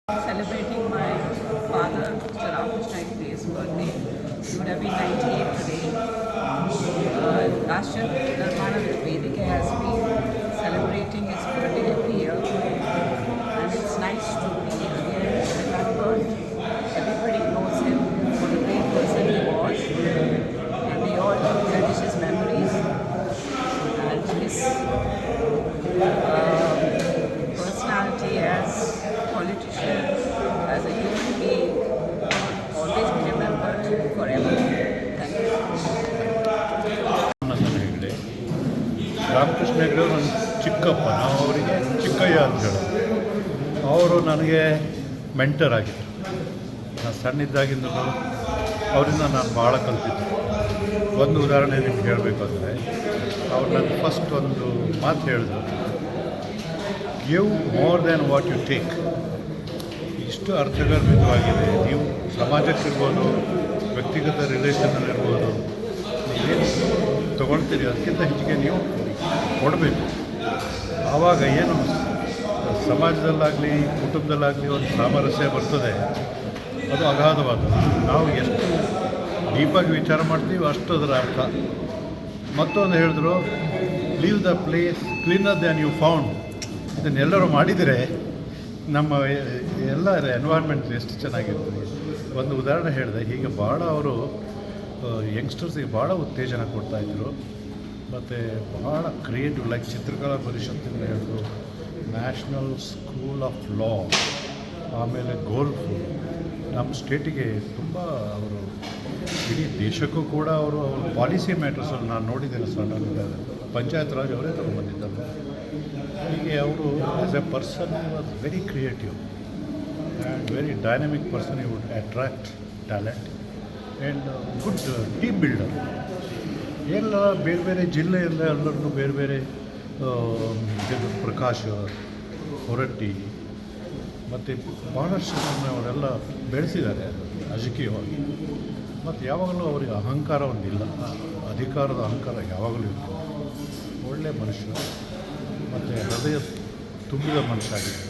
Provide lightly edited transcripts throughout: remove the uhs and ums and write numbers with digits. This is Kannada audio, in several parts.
Celebrating my father, Mr. Ramakrishna Hegede's birthday. He would have been 98 today. Rashtra Nirmana Vedika has been celebrating his birthday every year. And it's nice to be again remembered. Everybody knows him, what a great person he was. And we all cherish his memories. And his personality as politician, as a human being, always be remembered forever. Thank you. Hegde Ramakrishna Hegde ನನ್ನ ಚಿಕ್ಕಪ್ಪ, ನಾವು ಅವರಿಗೆ ಚಿಕ್ಕಯ್ಯ ಅಂತ ಹೇಳೋದು. ಅವರು ನನಗೆ ಮೆಂಟರ್ ಆಗಿದ್ದರು. ನಾನು ಸಣ್ಣಿದ್ದಾಗಿಂದಲೂ ಅವರಿಂದ ನಾನು ಭಾಳ ಕಲಿತಿದ್ದೆ. ಒಂದು ಉದಾಹರಣೆ ನಿಮ್ಗೆ ಹೇಳಬೇಕು ಅಂದರೆ, ಅವ್ರು ನನಗೆ ಫಸ್ಟ್ ಒಂದು ಮಾತು ಹೇಳಿದ್ರು, give more than what you take. ಇಷ್ಟು ಅರ್ಥಗರ್ಭಿತವಾಗಿದೆ. ನೀವು ಸಮಾಜಕ್ಕಿರ್ಬೋದು, ವ್ಯಕ್ತಿಗತ ರಿಲೇಷನಲ್ಲಿರ್ಬೋದು, ನೀವೇನು ತೊಗೊಳ್ತೀರಿ ಅದಕ್ಕಿಂತ ಹೆಚ್ಚಿಗೆ ನೀವು ಕೊಡಬೇಕು. ಆವಾಗ ಏನು ಸಮಾಜದಲ್ಲಾಗಲಿ ಕುಟುಂಬದಲ್ಲಾಗಲಿ ಒಂದು ಸಾಮರಸ್ಯ ಬರ್ತದೆ, ಅದು ಅಗಾಧವಾದದ್ದು. ನಾವು ಎಷ್ಟು ಡೀಪಾಗಿ ವಿಚಾರ ಮಾಡ್ತೀವಿ ಅಷ್ಟು ಅದರ ಅರ್ಥ. ಮತ್ತೊಂದು ಹೇಳಿದ್ರು, leave the place cleaner than you found. ಇದನ್ನೆಲ್ಲರೂ ಮಾಡಿದರೆ ನಮ್ಮ ಎಲ್ಲ ಎನ್ವೈರ್ಮೆಂಟ್ ಎಷ್ಟು ಚೆನ್ನಾಗಿರ್ತದೆ. ಒಂದು ಉದಾಹರಣೆ ಹೇಳಿದೆ, ಹೀಗೆ ಭಾಳ ಅವರು ಯಂಗ್ಸ್ಟರ್ಸಿಗೆ ಭಾಳ ಉತ್ತೇಜನ ಕೊಡ್ತಾಯಿದ್ರು. ಮತ್ತು ಭಾಳ ಕ್ರಿಯೇಟಿವ್, ಲೈಕ್ ಚಿತ್ರಕಲಾ ಪರಿಷತ್ತಿಂದ ಹಿಡಿದು ನ್ಯಾಷನಲ್ ಸ್ಕೂಲ್ ಆಫ್ ಲಾ, ಆಮೇಲೆ ಗೋಲ್ಫ್, ನಮ್ಮ ಸ್ಟೇಟಿಗೆ ತುಂಬ ಅವರು ಇಡೀ ದೇಶಕ್ಕೂ ಕೂಡ ಅವರು ಪಾಲಿಸಿ ಮ್ಯಾಟರ್ಸಲ್ಲಿ ನಾನು ನೋಡಿದ್ದೇನೆ. ಸಣ್ಣ ಪಂಚಾಯತ್ ರಾಜ್ ಅವರೇ ತಗೊಂಡ್ಬಂದಿದ್ದಾರೆ. ಹೀಗೆ ಅವರು as a person was very creative and very dynamic person. You would attract talent and good team builder. ಎಲ್ಲ ಬೇರೆ ಬೇರೆ ಜಿಲ್ಲೆಯಿಂದ ಎಲ್ಲರನ್ನೂ ಬೇರೆ ಬೇರೆ ಪ್ರಕಾಶ್ ಹೊರಟ್ಟಿ ಮತ್ತು ಭಾಳಷ್ಟು ಅವರೆಲ್ಲ ಬೆಳೆಸಿದ್ದಾರೆ ರಾಜಕೀಯವಾಗಿ. ಮತ್ತು ಯಾವಾಗಲೂ ಅವರಿಗೆ ಅಹಂಕಾರ ಒಂದಿಲ್ಲ, ಅಧಿಕಾರದ ಅಹಂಕಾರ ಯಾವಾಗಲೂ ಇರ್ತದೆ. ಒಳ್ಳೆಯ ಮನುಷ್ಯ ಮತ್ತು ಹೃದಯ ತುಂಬಿದ ಮನುಷ್ಯ ಆಗಿದೆ.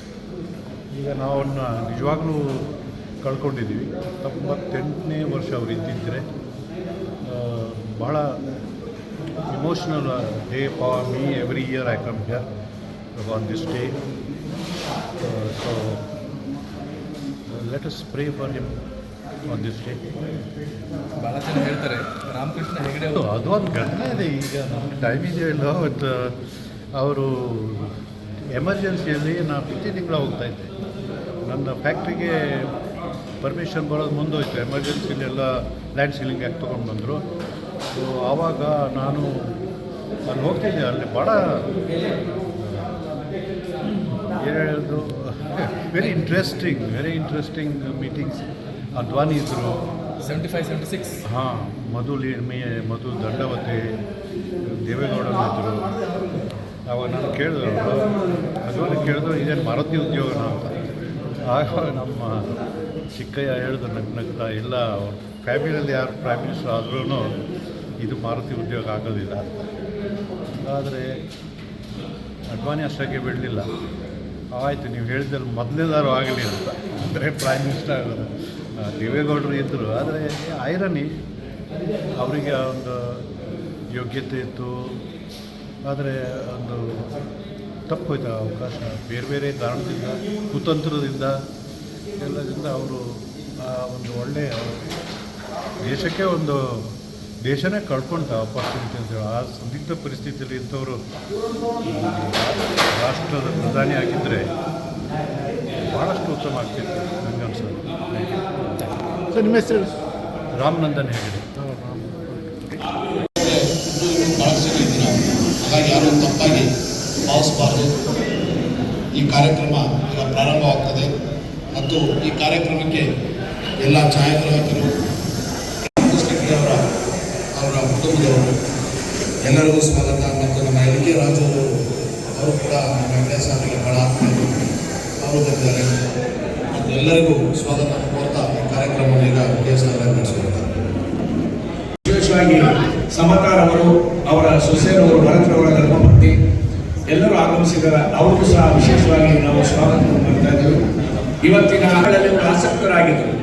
ಈಗ ನಾವು ಅವನ್ನ ನಿಜವಾಗ್ಲೂ ಕಳ್ಕೊಂಡಿದ್ದೀವಿ. 98ನೇ ವರ್ಷ ಅವರು ಇದ್ದಿದ್ದರೆ ಭಾಳ emotional day for me. Every year I come here on this day. So let us pray for him on this day. ಭಾಳ ಜನ ಹೇಳ್ತಾರೆ ರಾಮಕೃಷ್ಣ ಹೆಗಡೆ ಅದು ಒಂದು ಘಟನೆ ಇದೆ. ಈಗ ನಮಗೆ ಟೈಮ್ ಇದೆಯಲ್ಲ, ಮತ್ತು ಅವರು ಎಮರ್ಜೆನ್ಸಿಯಲ್ಲಿ ನಾನು ಪ್ರತಿ ತಿಂಗಳ ಹೋಗ್ತಾಯಿದ್ದೆ. ನನ್ನ ಫ್ಯಾಕ್ಟ್ರಿಗೆ ಪರ್ಮಿಷನ್ ಬರೋದು ಮುಂದೋಯ್ತು. ಎಮರ್ಜೆನ್ಸಿಲಿ ಎಲ್ಲ ಲ್ಯಾಂಡ್ ಸೀಲಿಂಗ್ ಆ್ಯಕ್ಟ್ ತೊಗೊಂಡು ಬಂದರು. ಸೊ ಆವಾಗ ನಾನು ಅಲ್ಲಿ ಹೋಗ್ತಿದ್ದೆ. ಅಲ್ಲಿ ಭಾಳ ಏನು ಹೇಳೋದು, ವೆರಿ ಇಂಟ್ರೆಸ್ಟಿಂಗ್ ಮೀಟಿಂಗ್ಸ್. ಅದ್ವಾನಿ ಇದ್ದರು, 75-76. ಹಾಂ, ಮಧು ದಂಡವತಿ, ದೇವೇಗೌಡರು ಇದ್ದರು. ಅವಾಗ ನಾನು ಕೇಳಿದ್ರು, ಅದ್ವಾನಿ ಕೇಳಿದ್ರು, ಇದೇನು ಮಾರುತಿ ಉದ್ಯೋಗನ ಅಂತ. ಆಗ ನಮ್ಮ ಚಿಕ್ಕಯ್ಯ ಹೇಳಿದ್ರು ನಗ್ನಗ್ತಾ, ಇಲ್ಲ ಅವ್ರ ಫ್ಯಾಮಿಲಿಯಲ್ಲಿ ಯಾರು ಪ್ರೈಮ್ ಮಿನಿಸ್ಟರ್ ಆದ್ರೂ ಇದು ಮಾರುತಿ ಉದ್ಯೋಗ ಆಗೋದಿಲ್ಲ ಅಂತ. ಆದರೆ ಅಡ್ವಾನಿ ಅಷ್ಟಕ್ಕೆ ಬಿಡಲಿಲ್ಲ. ಆಯಿತು, ನೀವು ಹೇಳಿದಲ್ಲಿ ಮೊದಲನೇದಾರು ಆಗಲಿ ಅಂತ. ಅಂದರೆ ಪ್ರೈಮ್ ಮಿನಿಸ್ಟರ್ ಆಗೋದು. ದೇವೇಗೌಡರು ಇದ್ದರು, ಆದರೆ ಐರನಿ, ಅವರಿಗೆ ಒಂದು ಯೋಗ್ಯತೆ ಇತ್ತು, ಆದರೆ ಒಂದು ತಪ್ಪೋಯ್ತು ಅವಕಾಶ. ಬೇರೆ ಬೇರೆ ಕಾರಣದಿಂದ, ಕುತಂತ್ರದಿಂದ, ಎಲ್ಲದಿಂದ ಅವರು ಒಂದು ಒಳ್ಳೆಯ ದೇಶಕ್ಕೆ ಒಂದು ದೇಶನೇ ಕಳ್ಕೊಂತ ಅಪಾರ್ಚುನಿಟಿ ಅಂತೇಳಿ. ಆ ಸಂದಿಗ್ಧ ಪರಿಸ್ಥಿತಿಯಲ್ಲಿ ಇಂಥವರು ರಾಷ್ಟ್ರದ ಪ್ರಧಾನಿ ಆಗಿದ್ದರೆ ಭಾಳಷ್ಟು ಉತ್ತಮ ಆಗ್ತಿತ್ತು ನನಗೆ ಅನ್ಸೋದು. ಸರ್, ನಿಮ್ಮ ಹೆಸರು? ರಾಮನಂದನ್ ಹೆಗಡೆ. ಹಾಗಾಗಿ ಯಾರೂ ತಪ್ಪಾಗಿ ಭಾವಿಸಬಾರ್ದು. ಈ ಕಾರ್ಯಕ್ರಮ ಈಗ ಪ್ರಾರಂಭವಾಗ್ತದೆ ಮತ್ತು ಈ ಕಾರ್ಯಕ್ರಮಕ್ಕೆ ಎಲ್ಲ ಛಾಯಾಗ್ರಾಹಕರು, ಅವರ ಕುಟುಂಬದವರು ಎಲ್ಲರಿಗೂ ಸ್ವಾಗತ. ಮತ್ತು ನಮ್ಮ LK ರಾಜು ಅವರು ಕೂಡ ನಮ್ಮ ವೆಂಕಟೇಶ ಅವರಿಗೆ ಭಾಳ ಆತ್ಮೀಯರು, ಅವರು ಬಂದಿದ್ದಾರೆ. ಮತ್ತು ಎಲ್ಲರಿಗೂ ಸ್ವಾಗತ ಕೋರ್ತಾ ಈ ಕಾರ್ಯಕ್ರಮವನ್ನು ಈಗ ನಡೆಸುತ್ತಾರೆ. ವಿಶೇಷವಾಗಿ ಸಮತಾರ್ ಅವರು, ಅವರ ಸೊಸೆಯರವರು, ಭರತ್ರವರ ಧರ್ಮಪತ್ನಿ ಎಲ್ಲರೂ ಆಗಮಿಸಿದ್ದಾರೆ. ಅವ್ರಿಗೂ ಸಹ ವಿಶೇಷವಾಗಿ ನಾವು ಸ್ವಾಗತ ಮಾಡ್ತಾ ಇದ್ದೇವೆ. ಇವತ್ತಿನ ಆಟಗಳಲ್ಲಿ ಅವರು ಆಸಕ್ತರಾಗಿದ್ದರು.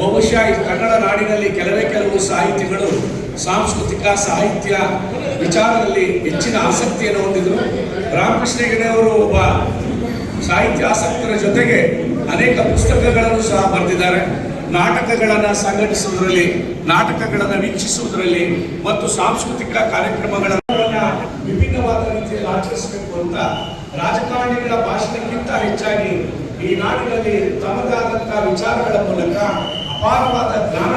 ಬಹುಶಃ ಈ ಕನ್ನಡ ನಾಡಿನಲ್ಲಿ ಕೆಲವು ಸಾಹಿತಿಗಳು ಸಾಂಸ್ಕೃತಿಕ ಸಾಹಿತ್ಯ ವಿಚಾರದಲ್ಲಿ ಹೆಚ್ಚಿನ ಆಸಕ್ತಿಯನ್ನು ಹೊಂದಿದರು. ರಾಮಕೃಷ್ಣ ಹೆಗಡೆ ಅವರು ಒಬ್ಬ ಸಾಹಿತ್ಯ ಆಸಕ್ತರ ಜೊತೆಗೆ ಅನೇಕ ಪುಸ್ತಕಗಳನ್ನು ಸಹ ಬರೆದಿದ್ದಾರೆ. ನಾಟಕಗಳನ್ನು ಸಂಘಟಿಸುವುದರಲ್ಲಿ, ನಾಟಕಗಳನ್ನು ವೀಕ್ಷಿಸುವುದರಲ್ಲಿ ಮತ್ತು ಸಾಂಸ್ಕೃತಿಕ ಕಾರ್ಯಕ್ರಮಗಳನ್ನು ವಿಭಿನ್ನವಾದ ರೀತಿಯಲ್ಲಿ ಆಚರಿಸಬೇಕು ಅಂತ ರಾಜಕಾರಣಿಗಳ ಭಾಷಣಕ್ಕಿಂತ ಹೆಚ್ಚಾಗಿ ಈ ನಾಡಿನಲ್ಲಿ ತಮ್ಮದಾದಂತಹ ವಿಚಾರಗಳ ಮೂಲಕ ಅಪಾರವಾದ ಜ್ಞಾನ